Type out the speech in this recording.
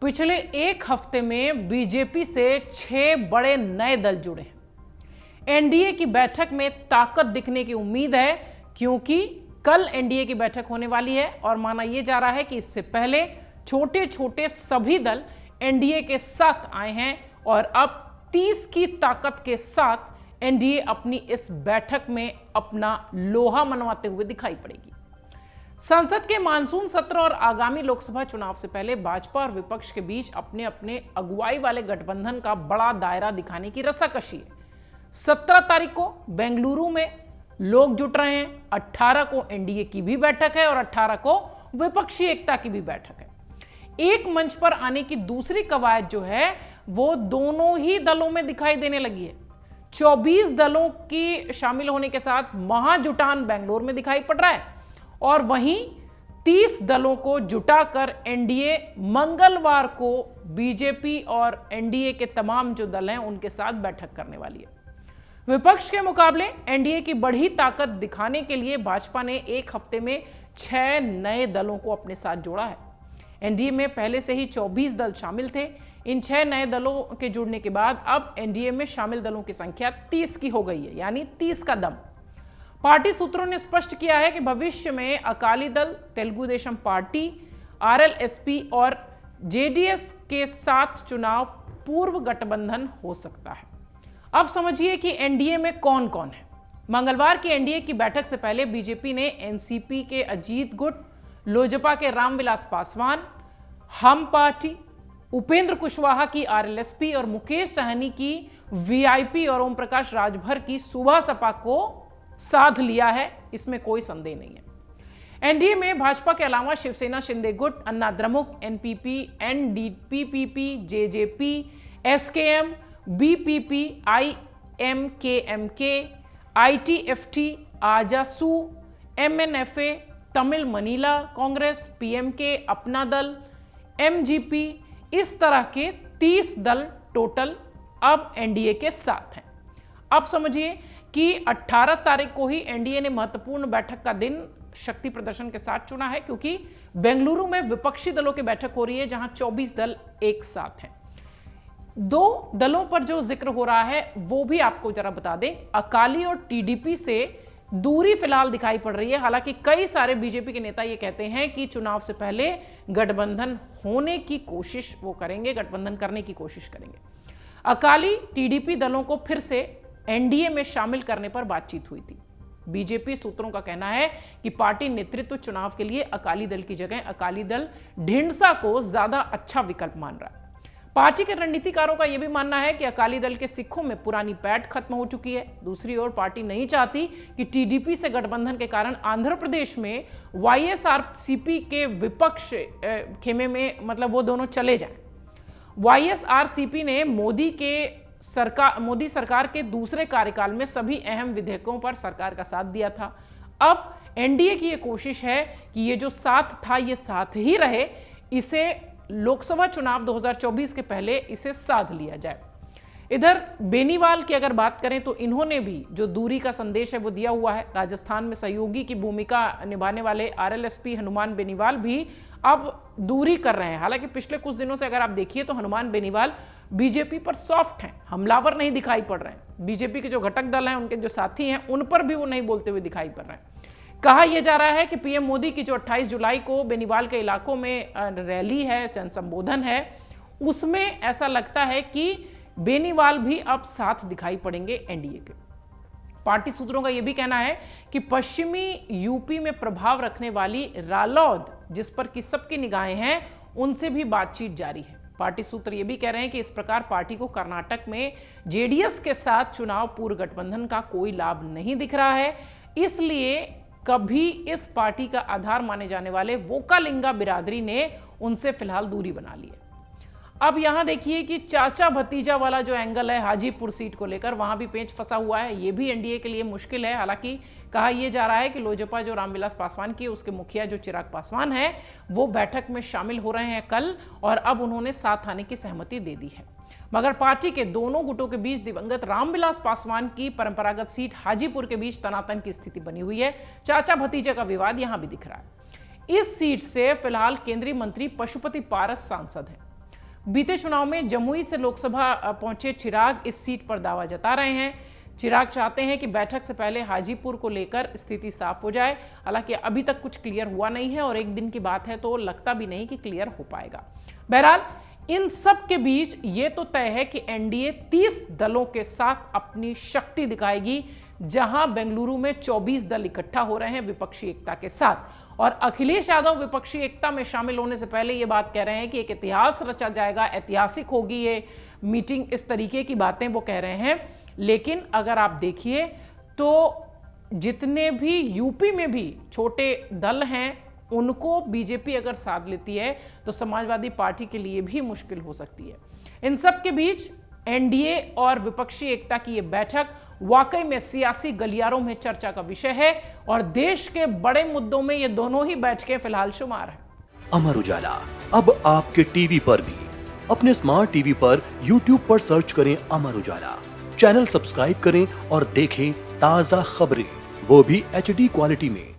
पिछले एक हफ्ते में बीजेपी से 6 बड़े नए दल जुड़े हैं। एनडीए की बैठक में ताकत दिखने की उम्मीद है, क्योंकि कल एनडीए की बैठक होने वाली है और माना यह जा रहा है कि इससे पहले छोटे छोटे सभी दल एनडीए के साथ आए हैं और अब 30 की ताकत के साथ एनडीए अपनी इस बैठक में अपना लोहा मनवाते हुए दिखाई पड़ेगी। संसद के मानसून सत्र और आगामी लोकसभा चुनाव से पहले भाजपा और विपक्ष के बीच अपने अपने अगुवाई वाले गठबंधन का बड़ा दायरा दिखाने की रस्साकशी है। 17 तारीख को बेंगलुरु में लोग जुट रहे हैं, 18 को एनडीए की भी बैठक है और 18 को विपक्षी एकता की भी बैठक है। एक मंच पर आने की दूसरी कवायद जो है वो दोनों ही दलों में दिखाई देने लगी है। 24 दलों की शामिल होने के साथ महाजुटान बेंगलोर में दिखाई पड़ रहा है और वहीं 30 दलों को जुटाकर एनडीए मंगलवार को बीजेपी और एनडीए के तमाम जो दल हैं उनके साथ बैठक करने वाली है। विपक्ष के मुकाबले एनडीए की बढ़ी ताकत दिखाने के लिए भाजपा ने एक हफ्ते में 6 नए दलों को अपने साथ जोड़ा है। एनडीए में पहले से ही 24 दल शामिल थे। इन 6 नए दलों के जुड़ने के बाद अब एनडीए में शामिल दलों की संख्या 30 की हो गई है, यानी 30 का दम। पार्टी सूत्रों ने स्पष्ट किया है कि भविष्य में अकाली दल, तेलुगु देशम पार्टी, आरएलएसपी और जेडीएस के साथ चुनाव पूर्व गठबंधन हो सकता है। अब समझिए कि एनडीए में कौन कौन है। मंगलवार की एनडीए की बैठक से पहले बीजेपी ने एनसीपी के अजीत गुट, लोजपा के रामविलास पासवान, हम पार्टी, उपेंद्र कुशवाहा की आरएलएसपी और मुकेश सहनी की वीआईपी और ओम प्रकाश राजभर की सुबह सपा को साध लिया है, इसमें कोई संदेह नहीं है। एनडीए में भाजपा के अलावा शिवसेना शिंदे गुट, Anna Dramuk, NPP, NDPP, JJP, SKM, BPP, IMKMK, ITFT, AJSU, MNFA, Tamil Maanila Congress, PMK, Apna Dal, MGP, इस तरह के 30 दल टोटल अब एनडीए के साथ हैं। अब समझिए कि 18 तारीख को ही एनडीए ने महत्वपूर्ण बैठक का दिन शक्ति प्रदर्शन के साथ चुना है, क्योंकि बेंगलुरु में विपक्षी दलों की बैठक हो रही है जहां 24 दल एक साथ हैं। 2 दलों पर जो जिक्र हो रहा है वो भी आपको जरा बता दें। अकाली और टीडीपी से दूरी फिलहाल दिखाई पड़ रही है। हालांकि कई सारे बीजेपी के नेता ये कहते हैं कि चुनाव से पहले गठबंधन होने की कोशिश वो करेंगे, गठबंधन करने की कोशिश करेंगे। अकाली टीडीपी दलों को फिर से एनडीए में शामिल करने पर बातचीत हुई थी। बीजेपी सूत्रों का कहना है कि पार्टी नेतृत्व चुनाव के लिए अकाली दल की जगह अकाली दल ढींढसा को ज्यादा अच्छा विकल्प मान रहा है। पार्टी के रणनीतिकारों का यह भी मानना है कि अकाली दल के सिखों में पुरानी पैठ खत्म हो चुकी है। दूसरी ओर पार्टी नहीं चाहती कि टीडीपी से गठबंधन के कारण आंध्र प्रदेश में वाईएसआरसीपी के विपक्ष खेमे में मतलब वो दोनों चले जाएं। वाईएसआरसीपी ने मोदी सरकार के दूसरे कार्यकाल में सभी अहम विधेयकों पर सरकार का साथ दिया था। अब एनडीए की यह कोशिश है कि ये जो साथ था ये साथ ही रहे, इसे लोकसभा चुनाव 2024 के पहले इसे साध लिया जाए। इधर बेनीवाल की अगर बात करें तो इन्होंने भी जो दूरी का संदेश है वो दिया हुआ है। राजस्थान में सहयोगी की भूमिका निभाने वाले आरएलएसपी हनुमान बेनीवाल भी अब दूरी कर रहे हैं। हालांकि पिछले कुछ दिनों से अगर आप देखिए तो हनुमान बेनीवाल बीजेपी पर सॉफ्ट हैं, हमलावर नहीं दिखाई पड़ रहे हैं। बीजेपी के जो घटक दल हैं, उनके जो साथी हैं, उन पर भी वो नहीं बोलते हुए दिखाई पड़ रहे हैं। कहा यह जा रहा है कि पीएम मोदी की जो 28 जुलाई को बेनीवाल के इलाकों में रैली है, संबोधन है, उसमें ऐसा लगता है कि बेनीवाल भी अब साथ दिखाई पड़ेंगे एनडीए के। पार्टी सूत्रों का यह भी कहना है कि पश्चिमी यूपी में प्रभाव रखने वाली रालोद, जिस पर कि सबकी निगाहें हैं, उनसे भी बातचीत जारी है। पार्टी सूत्र यह भी कह रहे हैं कि इस प्रकार पार्टी को कर्नाटक में जेडीएस के साथ चुनाव पूर्व गठबंधन का कोई लाभ नहीं दिख रहा है। इसलिए कभी इस पार्टी का आधार माने जाने वाले वोकालिंगा बिरादरी ने उनसे फिलहाल दूरी बना ली है। अब यहां देखिए कि चाचा भतीजा वाला जो एंगल है हाजीपुर सीट को लेकर, वहां भी पेंच फंसा हुआ है। यह भी एनडीए के लिए मुश्किल है। हालांकि कहा यह जा रहा है कि लोजपा जो रामविलास पासवान की, उसके मुखिया जो चिराग पासवान है, वो बैठक में शामिल हो रहे हैं कल, और अब उन्होंने साथ आने की सहमति दे दी है। मगर पार्टी के दोनों गुटों के बीच दिवंगत रामविलास पासवान की परंपरागत सीट हाजीपुर के बीच तनातन की स्थिति बनी हुई है। चाचा भतीजे का विवाद यहां भी दिख रहा है। इस सीट से फिलहाल केंद्रीय मंत्री पशुपति पारस सांसद हैं। बीते चुनाव में जमुई से लोकसभा पहुंचे चिराग इस सीट पर दावा जता रहे हैं। चिराग चाहते हैं कि बैठक से पहले हाजीपुर को लेकर स्थिति साफ हो जाए। हालांकि अभी तक कुछ क्लियर हुआ नहीं है और एक दिन की बात है तो लगता भी नहीं कि क्लियर हो पाएगा। बहरहाल इन सब के बीच ये तो तय है कि एनडीए 30 दलों के साथ अपनी शक्ति दिखाएगी, जहां बेंगलुरु में 24 दल इकट्ठा हो रहे हैं विपक्षी एकता के साथ। और अखिलेश यादव विपक्षी एकता में शामिल होने से पहले ये बात कह रहे हैं कि एक इतिहास रचा जाएगा, ऐतिहासिक होगी ये मीटिंग, इस तरीके की बातें वो कह रहे हैं। लेकिन अगर आप देखिए तो जितने भी यूपी में भी छोटे दल हैं उनको बीजेपी अगर साथ लेती है तो समाजवादी पार्टी के लिए भी मुश्किल हो सकती है। इन सब के बीच एनडीए और विपक्षी एकता की ये बैठक वाकई में सियासी गलियारों में चर्चा का विषय है और देश के बड़े मुद्दों में ये दोनों ही बैठकें फिलहाल शुमार हैं। अमर उजाला अब आपके टीवी पर भी। अपने स्मार्ट टीवी पर यूट्यूब पर सर्च करें अमर उजाला, चैनल सब्सक्राइब करें और देखें ताजा खबरें, वो भी HD क्वालिटी में।